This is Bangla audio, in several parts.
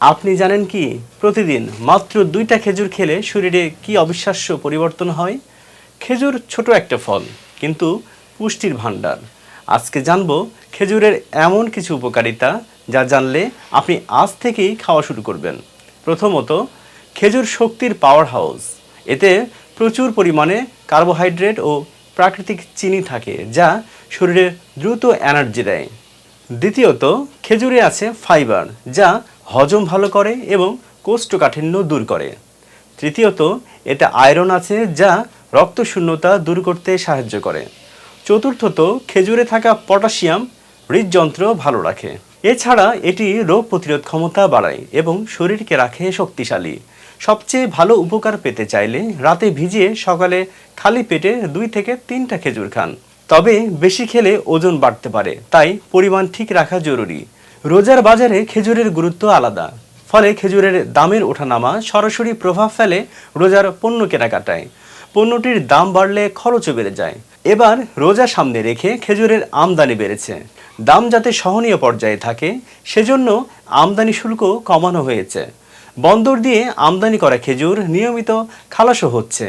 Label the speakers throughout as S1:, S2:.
S1: আপনি জানেন কি প্রতিদিন মাত্র 2টা খেজুর খেলে শরীরে কি অবিশ্বাস্য পরিবর্তন হয়? খেজুর ছোট একটা ফল, কিন্তু পুষ্টির ভাণ্ডার। আজকে জানবো খেজুরের এমন কিছু উপকারিতা যা জানলে আপনি আজ থেকেই খাওয়া শুরু করবেন। প্রথমত, খেজুর শক্তির পাওয়ার হাউস। এতে প্রচুর পরিমাণে কার্বোহাইড্রেট ও প্রাকৃতিক চিনি থাকে, যা শরীরে দ্রুত এনার্জি দেয়। দ্বিতীয়ত, খেজুরে আছে ফাইবার, যা হজম ভালো করে এবং কোষ্ঠকাঠিন্য দূর করে। তৃতীয়ত, এতে আয়রন আছে, যা রক্তশূন্যতা দূর করতে সাহায্য করে। চতুর্থত, খেজুরে থাকা পটাশিয়াম হৃদযন্ত্র ভালো রাখে। এছাড়া এটি রোগ প্রতিরোধ ক্ষমতা বাড়ায় এবং শরীরকে রাখে শক্তিশালী। সবচেয়ে ভালো উপকার পেতে চাইলে রাতে ভিজিয়ে সকালে খালি পেটে 2 থেকে 3টা খেজুর খান। তবে বেশি খেলে ওজন বাড়তে পারে, তাই পরিমাণ ঠিক রাখা জরুরি। রোজার বাজারে খেজুরের গুরুত্ব আলাদা, ফলে খেজুরের দামের ওঠানামা সরাসরি প্রভাব ফেলে রোজার পণ্য কেনাকাটায়। পণ্যটির দাম বাড়লে খরচও বেড়ে যায়। এবার রোজা সামনে রেখে খেজুরের আমদানি বেড়েছে। দাম যাতে সহনীয় পর্যায়ে থাকে, সেজন্য আমদানি শুল্ক কমানো হয়েছে। বন্দর দিয়ে আমদানি করা খেজুর নিয়মিত খালাসও হচ্ছে।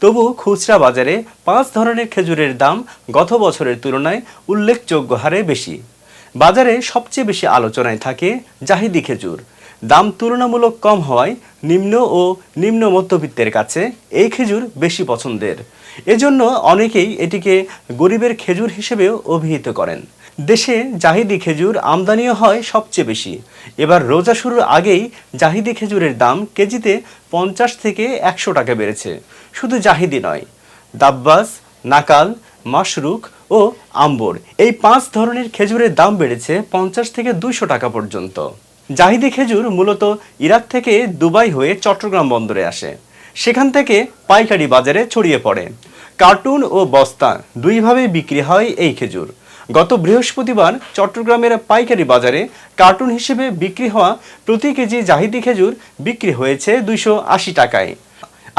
S1: তবু খুচরা বাজারে 5 ধরনের খেজুরের দাম গত বছরের তুলনায় উল্লেখযোগ্য হারে বেশি। বাজারে সবচেয়ে বেশি আলোচনায় থাকে জাহিদি খেজুর। দাম তুলনামূলক কম হওয়ায় নিম্ন ও নিম্ন মধ্যবিত্তের কাছে এই খেজুর বেশি পছন্দের। এজন্য অনেকেই এটিকে গরিবের খেজুর হিসেবেও অভিহিত করেন। দেশে জাহিদি খেজুর আমদানিও হয় সবচেয়ে বেশি। এবার রোজা শুরুর আগেই জাহিদি খেজুরের দাম কেজিতে 50 থেকে 100 টাকা বেড়েছে। শুধু জাহিদি নয়, দাব্বাস, নাকাল, মাশরুক ও আম্বর, এই 5 ধরনের খেজুরের দাম বেড়েছে 50 থেকে 200 টাকা পর্যন্ত। জাহিদি খেজুর মূলত ইরাক থেকে দুবাই হয়ে চট্টগ্রাম বন্দরে আসে। সেখান থেকে পাইকারি বাজারে ছড়িয়ে পড়ে। কার্টুন ও বস্তা দুইভাবে বিক্রি হয় এই খেজুর। গত বৃহস্পতিবার চট্টগ্রামের পাইকারি বাজারে কার্টুন হিসেবে বিক্রি হওয়া প্রতি কেজি জাহিদি খেজুর বিক্রি হয়েছে 280 টাকায়,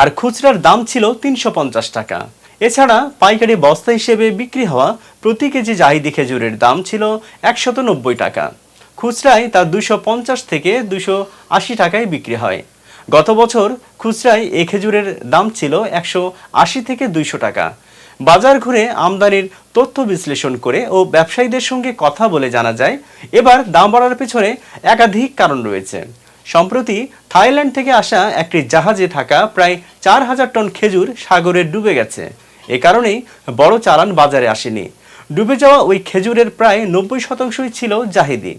S1: আর খুচরার দাম ছিল 350 টাকা। এছাড়া পাইকারি বস্তা হিসেবে বিক্রি হওয়া প্রতি কেজি জাহিদি খেজুরের দাম ছিল 190 টাকা। খুচরায় তা 250 থেকে 280 টাকায় বিক্রি হয়। গত বছর খুচরায় এই খেজুরের দাম ছিল 180 থেকে 200 টাকা। বাজার ঘুরে আমদানির তথ্য বিশ্লেষণ করে ও ব্যবসায়ীদের সঙ্গে কথা বলে জানা যায়, এবার দাম বাড়ার পেছনে একাধিক কারণ রয়েছে। সম্প্রতি থাইল্যান্ড থেকে আসা একটি জাহাজে থাকা প্রায় 4000 টন খেজুর সাগরে ডুবে গেছে। এ কারণেই বড় চালান বাজারে আসেনি। ডুবে যাওয়া ওই খেজুরের প্রায় 90% ছিল জাহিদি।